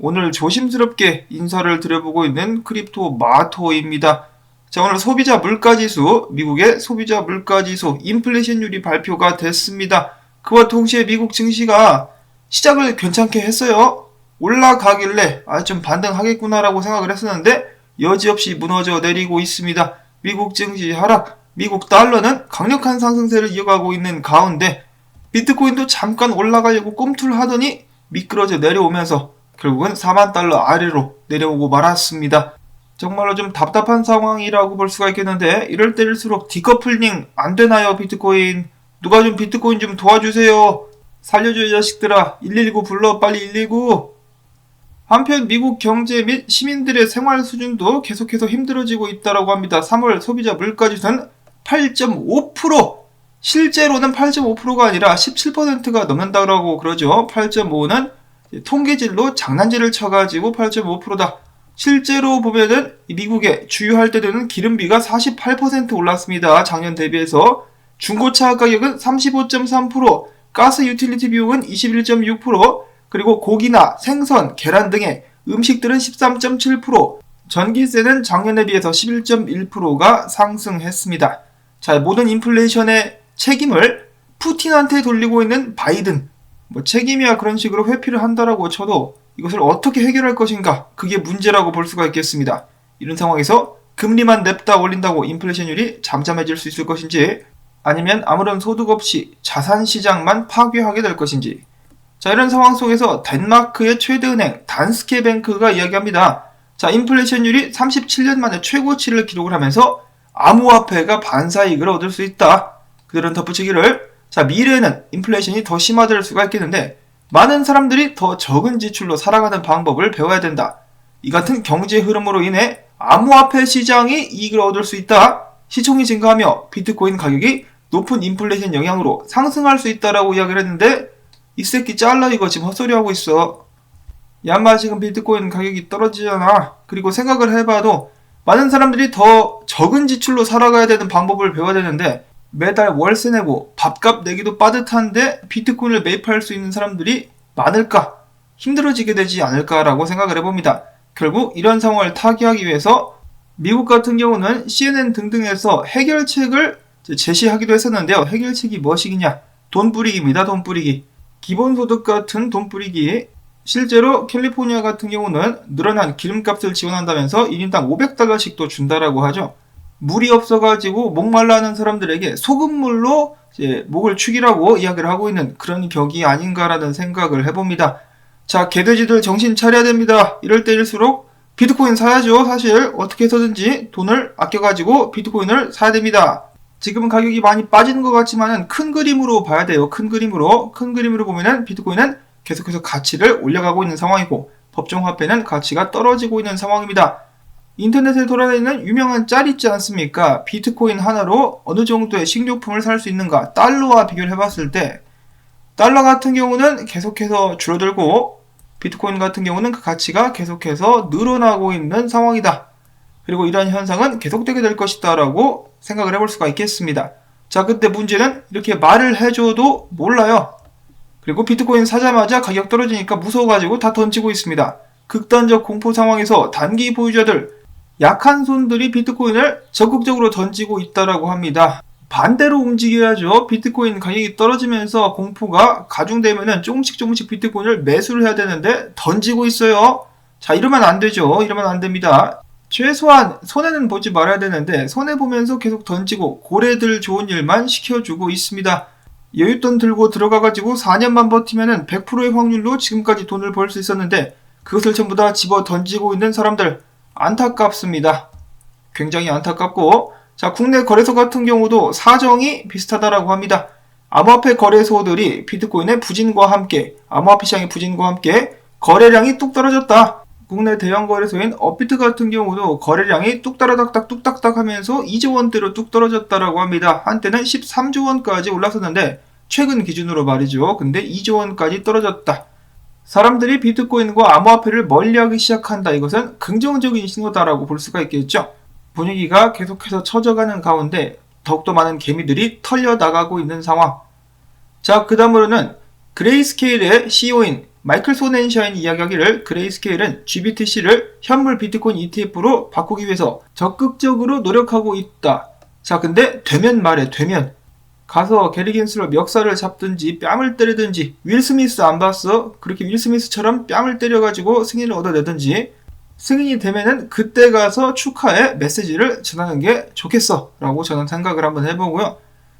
오늘 조심스럽게 인사를 드려보고 있는 크립토 마토입니다. 자, 오늘 소비자 물가지수, 미국의 소비자 물가지수 인플레이션율이 발표가 됐습니다. 그와 동시에 미국 증시가 시작을 괜찮게 했어요. 올라가길래 좀 반등하겠구나라고 생각을 했었는데 여지없이 무너져 내리고 있습니다. 미국 증시 하락, 미국 달러는 강력한 상승세를 이어가고 있는 가운데 비트코인도 잠깐 올라가려고 꿈틀하더니 미끄러져 내려오면서 결국은 4만 달러 아래로 내려오고 말았습니다. 정말로 좀 답답한 상황이라고 볼 수가 있겠는데 이럴 때일수록 디커플링 안 되나요? 비트코인 누가 좀 비트코인 좀 도와주세요. 살려줘요 자식들아. 119 불러 빨리 119. 한편 미국 경제 및 시민들의 생활 수준도 계속해서 힘들어지고 있다고 합니다. 3월 소비자 물가지수는 8.5%, 실제로는 8.5%가 아니라 17%가 넘는다고 그러죠. 8.5는 통계질로 장난질을 쳐가지고 8.5%다. 실제로 보면은 미국의 주요 할때되는 기름비가 48% 올랐습니다. 작년 대비해서. 중고차 가격은 35.3%, 가스 유틸리티 비용은 21.6%, 그리고 고기나 생선, 계란 등의 음식들은 13.7%, 전기세는 작년에 비해서 11.1%가 상승했습니다. 자, 모든 인플레이션의 책임을 푸틴한테 돌리고 있는 바이든, 책임이야 그런 식으로 회피를 한다라고 쳐도 이것을 어떻게 해결할 것인가, 그게 문제라고 볼 수가 있겠습니다. 이런 상황에서 금리만 냅다 올린다고 인플레이션율이 잠잠해질 수 있을 것인지, 아니면 아무런 소득 없이 자산시장만 파괴하게 될 것인지. 자, 이런 상황 속에서 덴마크의 최대 은행 단스케뱅크가 이야기합니다. 자, 인플레이션율이 37년 만에 최고치를 기록을 하면서 암호화폐가 반사이익을 얻을 수 있다. 그들은 덧붙이기를, 자, 미래에는 인플레이션이 더 심화될 수가 있겠는데 많은 사람들이 더 적은 지출로 살아가는 방법을 배워야 된다. 이 같은 경제 흐름으로 인해 암호화폐 시장이 이익을 얻을 수 있다. 시총이 증가하며 비트코인 가격이 높은 인플레이션 영향으로 상승할 수 있다라고 이야기를 했는데 이 새끼 잘라 이거 지금 헛소리하고 있어. 야마 지금 비트코인 가격이 떨어지잖아. 그리고 생각을 해봐도 많은 사람들이 더 적은 지출로 살아가야 되는 방법을 배워야 되는데 매달 월세 내고 밥값 내기도 빠듯한데 비트코인을 매입할 수 있는 사람들이 많을까? 힘들어지게 되지 않을까라고 생각을 해봅니다. 결국 이런 상황을 타개하기 위해서 미국 같은 경우는 CNN 등등에서 해결책을 제시하기도 했었는데요. 해결책이 무엇이냐? 돈 뿌리기입니다. 돈 뿌리기. 기본소득 같은 돈 뿌리기. 실제로 캘리포니아 같은 경우는 늘어난 기름값을 지원한다면서 1인당 500달러씩도 준다라고 하죠. 물이 없어가지고 목말라 하는 사람들에게 소금물로 목을 축이라고 이야기를 하고 있는 그런 격이 아닌가라는 생각을 해봅니다. 자, 개돼지들 정신 차려야 됩니다. 이럴 때일수록 비트코인 사야죠. 사실 어떻게 해서든지 돈을 아껴가지고 비트코인을 사야 됩니다. 지금 가격이 많이 빠지는 것 같지만은 큰 그림으로 봐야 돼요. 큰 그림으로 보면은 비트코인은 계속해서 가치를 올려가고 있는 상황이고 법정화폐는 가치가 떨어지고 있는 상황입니다. 인터넷에 돌아다니는 유명한 짤 있지 않습니까? 비트코인 하나로 어느 정도의 식료품을 살 수 있는가? 달러와 비교를 해봤을 때 달러 같은 경우는 계속해서 줄어들고 비트코인 같은 경우는 그 가치가 계속해서 늘어나고 있는 상황이다. 그리고 이러한 현상은 계속되게 될 것이다 라고 생각을 해볼 수가 있겠습니다. 자, 그때 문제는 이렇게 말을 해줘도 몰라요. 그리고 비트코인 사자마자 가격 떨어지니까 무서워가지고 다 던지고 있습니다. 극단적 공포 상황에서 단기 보유자들, 약한 손들이 비트코인을 적극적으로 던지고 있다라고 합니다. 반대로 움직여야죠. 비트코인 가격이 떨어지면서 공포가 가중되면은 조금씩 비트코인을 매수를 해야 되는데 던지고 있어요. 자, 이러면 안 되죠. 이러면 안 됩니다. 최소한 손해는 보지 말아야 되는데 손해보면서 계속 던지고 고래들 좋은 일만 시켜주고 있습니다. 여윳돈 들고 들어가가지고 4년만 버티면은 100%의 확률로 지금까지 돈을 벌 수 있었는데 그것을 전부 다 집어 던지고 있는 사람들, 안타깝습니다. 굉장히 안타깝고, 자, 국내 거래소 같은 경우도 사정이 비슷하다라고 합니다. 암호화폐 거래소들이 비트코인의 부진과 함께, 암호화폐 시장의 부진과 함께 거래량이 뚝 떨어졌다. 국내 대형 거래소인 업비트 같은 경우도 거래량이 뚝따라닥닥 뚝딱딱 하면서 2조 원대로 뚝 떨어졌다라고 합니다. 한때는 13조 원까지 올랐었는데 최근 기준으로 말이죠. 근데 2조 원까지 떨어졌다. 사람들이 비트코인과 암호화폐를 멀리하기 시작한다. 이것은 긍정적인 신호다라고 볼 수가 있겠죠. 분위기가 계속해서 처져가는 가운데 더욱더 많은 개미들이 털려나가고 있는 상황. 자, 그 다음으로는 그레이스케일의 CEO인 마이클 소넨샤인이 이야기하기를 그레이스케일은 GBTC를 현물 비트코인 ETF로 바꾸기 위해서 적극적으로 노력하고 있다. 자, 근데 되면 말해, 되면. 가서 게리 겐슬러 멱살을 잡든지 뺨을 때리든지, 윌 스미스 안 봤어? 그렇게 윌 스미스처럼 뺨을 때려가지고 승인을 얻어내든지, 승인이 되면은 그때 가서 축하의 메시지를 전하는 게 좋겠어 라고 저는 생각을 한번 해보고요.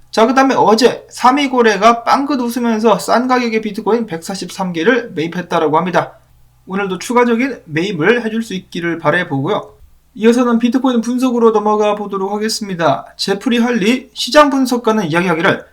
자, 그 다음에 어제 3위 고래가 빵긋 웃으면서 싼 가격의 비트코인 143개를 매입했다라고 합니다. 오늘도 추가적인 매입을 해줄 수 있기를 바라보고요. 이어서는 비트코인 분석으로 넘어가 보도록 하겠습니다. 제프리 할리 시장 분석가는 이야기하기를,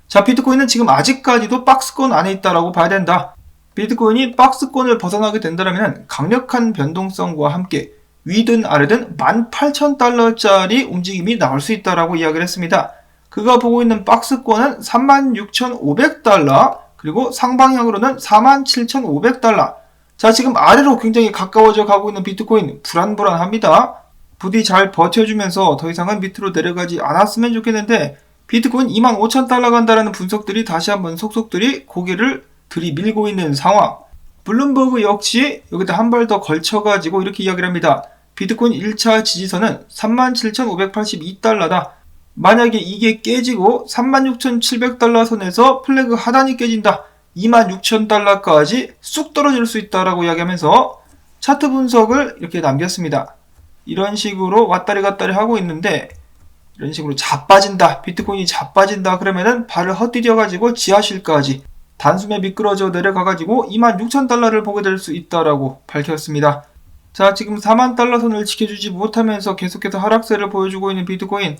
자, 비트코인은 지금 아직까지도 박스권 안에 있다라고 봐야 된다. 비트코인이 박스권을 벗어나게 된다면 강력한 변동성과 함께 위든 아래든 18,000달러짜리 움직임이 나올 수 있다라고 이야기를 했습니다. 그가 보고 있는 박스권은 36,500달러, 그리고 상방향으로는 47,500달러. 자, 지금 아래로 굉장히 가까워져 가고 있는 비트코인 불안합니다. 부디 잘 버텨주면서 더 이상은 밑으로 내려가지 않았으면 좋겠는데, 비트코인 25,000달러 간다라는 분석들이 다시 한번 속속들이 고개를 들이밀고 있는 상황. 블룸버그 역시 여기다 한 발 더 걸쳐가지고 이렇게 이야기를 합니다. 비트코인 1차 지지선은 37,582달러다. 만약에 이게 깨지고 36,700달러 선에서 플래그 하단이 깨진다. 26,000달러까지 쑥 떨어질 수 있다라고 이야기하면서 차트 분석을 이렇게 남겼습니다. 이런 식으로 왔다리 갔다리 하고 있는데, 이런 식으로 자빠진다, 비트코인이 자빠진다 그러면은 발을 헛디뎌가지고 지하실까지 단숨에 미끄러져 내려가가지고 26,000달러를 보게 될 수 있다라고 밝혔습니다. 자, 지금 40,000달러 선을 지켜주지 못하면서 계속해서 하락세를 보여주고 있는 비트코인.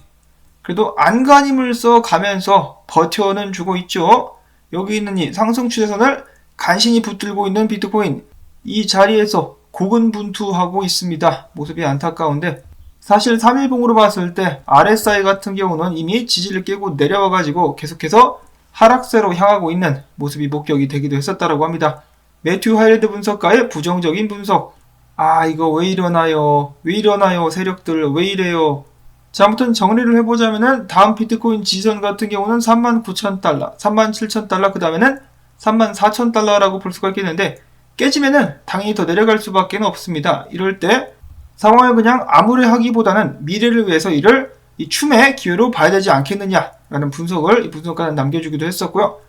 그래도 안간힘을 써가면서 버텨는 주고 있죠. 여기 있는 이 상승 추세선을 간신히 붙들고 있는 비트코인. 이 자리에서 고군분투하고 있습니다. 모습이 안타까운데, 사실 3일봉으로 봤을 때 RSI 같은 경우는 이미 지지를 깨고 내려와가지고 계속해서 하락세로 향하고 있는 모습이 목격이 되기도 했었다라고 합니다. 매튜 하일드 분석가의 부정적인 분석. 아, 이거 왜 이러나요? 왜 이러나요? 세력들 왜 이래요? 자, 아무튼 정리를 해보자면은 다음 비트코인 지지선 같은 경우는 39,000달러, 37,000달러, 그 다음에는 34,000달러라고 볼 수가 있겠는데, 깨지면은 당연히 더 내려갈 수밖에 없습니다. 이럴 때 상황을 그냥 암울해하기보다는 미래를 위해서 이를 이 춤의 기회로 봐야 되지 않겠느냐라는 분석을 이 분석가는 남겨주기도 했었고요.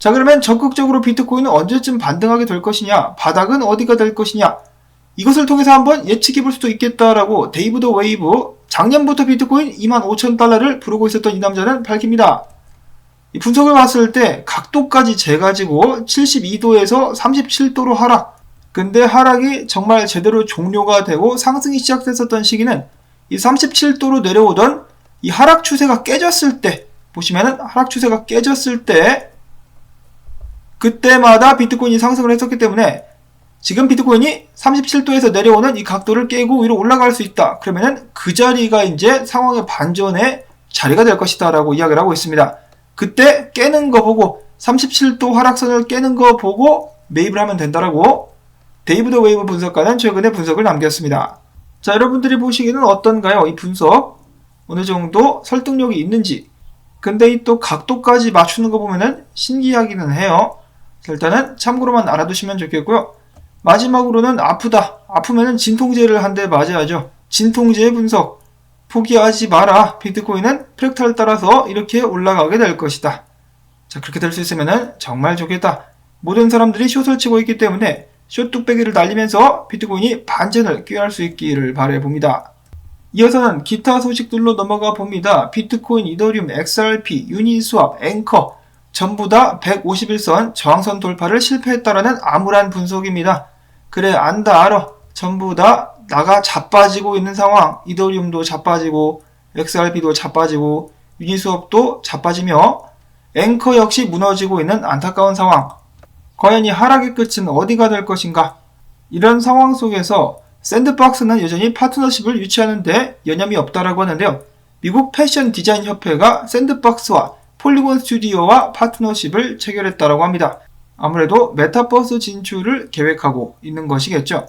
자, 그러면 적극적으로 비트코인은 언제쯤 반등하게 될 것이냐, 바닥은 어디가 될 것이냐, 이것을 통해서 한번 예측해 볼 수도 있겠다라고 데이브 더 웨이브, 작년부터 비트코인 25,000달러를 부르고 있었던 이 남자는 밝힙니다. 이 분석을 봤을 때 각도까지 재가지고 72도에서 37도로 하락. 근데 하락이 정말 제대로 종료가 되고 상승이 시작됐었던 시기는 이 37도로 내려오던 이 하락 추세가 깨졌을 때, 보시면은 하락 추세가 깨졌을 때 그때마다 비트코인이 상승을 했었기 때문에 지금 비트코인이 37도에서 내려오는 이 각도를 깨고 위로 올라갈 수 있다. 그러면은 그 자리가 이제 상황의 반전의 자리가 될 것이다 라고 이야기를 하고 있습니다. 그때 깨는 거 보고 37도 하락선을 깨는 거 보고 매입을 하면 된다라고 데이브 더 웨이브 분석가는 최근에 분석을 남겼습니다. 자, 여러분들이 보시기에는 어떤가요? 이 분석 어느 정도 설득력이 있는지. 근데 이 또 각도까지 맞추는 거 보면은 신기하기는 해요. 일단은 참고로만 알아두시면 좋겠고요. 마지막으로는 아프다. 아프면은 진통제를 한 대 맞아야죠. 진통제의 분석. 포기하지 마라. 비트코인은 프랙탈 따라서 이렇게 올라가게 될 것이다. 자, 그렇게 될 수 있으면은 정말 좋겠다. 모든 사람들이 숏을 치고 있기 때문에 숏 뚝배기를 날리면서 비트코인이 반전을 꾀할 수 있기를 바라봅니다. 이어서는 기타 소식들로 넘어가 봅니다. 비트코인, 이더리움, XRP, 유니스왑, 앵커 전부 다 151선 저항선 돌파를 실패했다라는 암울한 분석입니다. 그래, 안다 알아. 전부 다 나가 자빠지고 있는 상황. 이더리움도 자빠지고 XRP도 자빠지고 유니스왑도 자빠지며 앵커 역시 무너지고 있는 안타까운 상황. 과연 이 하락의 끝은 어디가 될 것인가? 이런 상황 속에서 샌드박스는 여전히 파트너십을 유치하는데 여념이 없다라고 하는데요. 미국 패션 디자인 협회가 샌드박스와 폴리곤 스튜디오와 파트너십을 체결했다라고 합니다. 아무래도 메타버스 진출을 계획하고 있는 것이겠죠.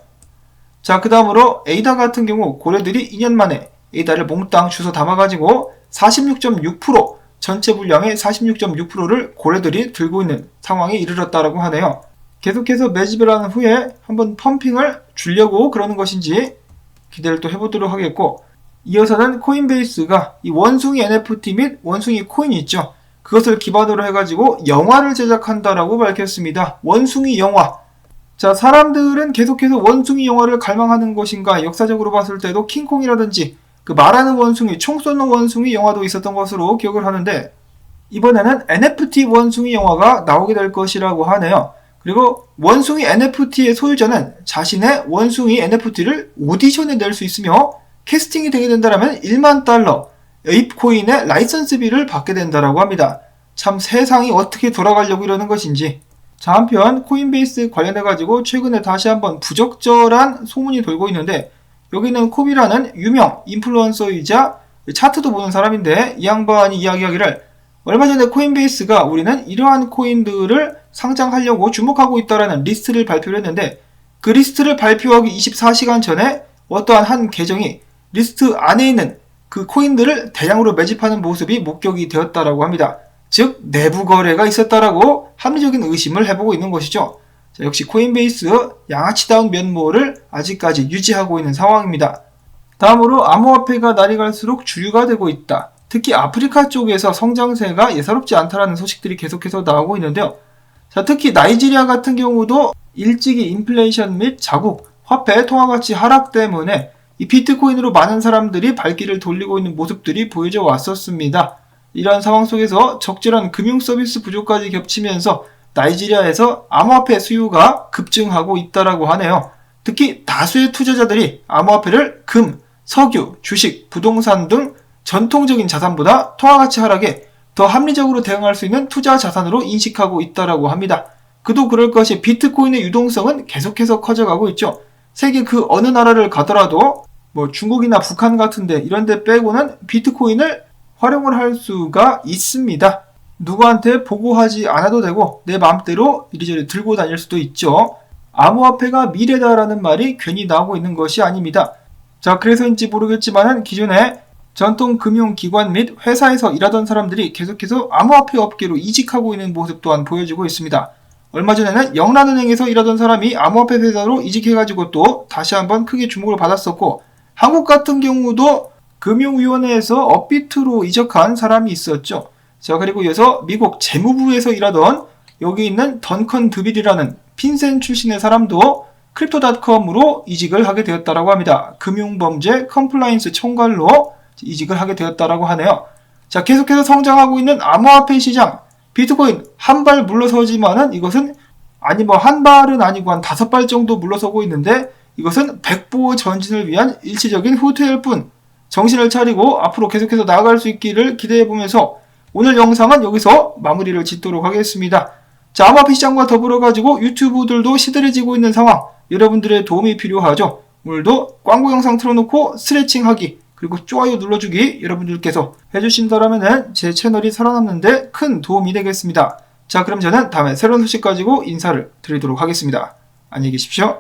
자, 그 다음으로 에이다 같은 경우 고래들이 2년 만에 에이다를 몽땅 주워 담아가지고 46.6%, 전체 분량의 46.6%를 고래들이 들고 있는 상황에 이르렀다라고 하네요. 계속해서 매집을 한 후에 한번 펌핑을 주려고 그러는 것인지 기대를 또 해보도록 하겠고, 이어서는 코인베이스가 이 원숭이 NFT 및 원숭이 코인이 있죠. 그것을 기반으로 해가지고 영화를 제작한다라고 밝혔습니다. 원숭이 영화. 자, 사람들은 계속해서 원숭이 영화를 갈망하는 것인가? 역사적으로 봤을 때도 킹콩이라든지 그 말하는 원숭이, 총 쏘는 원숭이 영화도 있었던 것으로 기억을 하는데, 이번에는 NFT 원숭이 영화가 나오게 될 것이라고 하네요. 그리고 원숭이 NFT의 소유자는 자신의 원숭이 NFT를 오디션에 낼 수 있으며, 캐스팅이 되게 된다면 1만 달러, 에이프코인의 라이선스비를 받게 된다라고 합니다. 참 세상이 어떻게 돌아가려고 이러는 것인지. 자, 한편 코인베이스 관련해가지고 최근에 다시 한번 부적절한 소문이 돌고 있는데, 여기는 코비라는 유명 인플루언서이자 차트도 보는 사람인데, 이 양반이 이야기하기를 얼마 전에 코인베이스가 우리는 이러한 코인들을 상장하려고 주목하고 있다라는 리스트를 발표를 했는데, 그 리스트를 발표하기 24시간 전에 어떠한 한 계정이 리스트 안에 있는 그 코인들을 대량으로 매집하는 모습이 목격이 되었다라고 합니다. 즉 내부 거래가 있었다라고 합리적인 의심을 해보고 있는 것이죠. 자, 역시 코인베이스 양아치다운 면모를 아직까지 유지하고 있는 상황입니다. 다음으로 암호화폐가 날이 갈수록 주류가 되고 있다. 특히 아프리카 쪽에서 성장세가 예사롭지 않다라는 소식들이 계속해서 나오고 있는데요. 자, 특히 나이지리아 같은 경우도 일찍이 인플레이션 및 자국 화폐 통화가치 하락 때문에 이 비트코인으로 많은 사람들이 발길을 돌리고 있는 모습들이 보여져 왔었습니다. 이러한 상황 속에서 적절한 금융 서비스 부족까지 겹치면서 나이지리아에서 암호화폐 수요가 급증하고 있다라고 하네요. 특히 다수의 투자자들이 암호화폐를 금, 석유, 주식, 부동산 등 전통적인 자산보다 통화가치 하락에 더 합리적으로 대응할 수 있는 투자 자산으로 인식하고 있다라고 합니다. 그도 그럴 것이 비트코인의 유동성은 계속해서 커져가고 있죠. 세계 그 어느 나라를 가더라도 뭐 중국이나 북한 같은데 이런 데 빼고는 비트코인을 활용을 할 수가 있습니다. 누구한테 보고하지 않아도 되고 내 마음대로 이리저리 들고 다닐 수도 있죠. 암호화폐가 미래다라는 말이 괜히 나오고 있는 것이 아닙니다. 자, 그래서인지 모르겠지만 기존에 전통 금융기관 및 회사에서 일하던 사람들이 계속해서 암호화폐 업계로 이직하고 있는 모습 또한 보여지고 있습니다. 얼마 전에는 영란은행에서 일하던 사람이 암호화폐 회사로 이직해가지고 또 다시 한번 크게 주목을 받았었고, 한국 같은 경우도 금융위원회에서 업비트로 이적한 사람이 있었죠. 자, 그리고 이어서 미국 재무부에서 일하던 여기 있는 던컨 드빌이라는 핀센 출신의 사람도 크립토닷컴으로 이직을 하게 되었다라고 합니다. 금융범죄 컴플라이언스 총괄로 이직을 하게 되었다라고 하네요. 자, 계속해서 성장하고 있는 암호화폐 시장, 비트코인 한 발 물러서지만은 이것은 한 발은 아니고 한 5발 정도 물러서고 있는데, 이것은 백보 전진을 위한 일시적인 후퇴일 뿐, 정신을 차리고 앞으로 계속해서 나아갈 수 있기를 기대해보면서 오늘 영상은 여기서 마무리를 짓도록 하겠습니다. 자, 암호화폐 시장과 더불어 가지고 유튜브들도 시들해지고 있는 상황, 여러분들의 도움이 필요하죠. 오늘도 광고 영상 틀어놓고 스트레칭하기, 그리고 좋아요 눌러주기 여러분들께서 해주신다면 제 채널이 살아남는데 큰 도움이 되겠습니다. 자, 그럼 저는 다음에 새로운 소식 가지고 인사를 드리도록 하겠습니다. 안녕히 계십시오.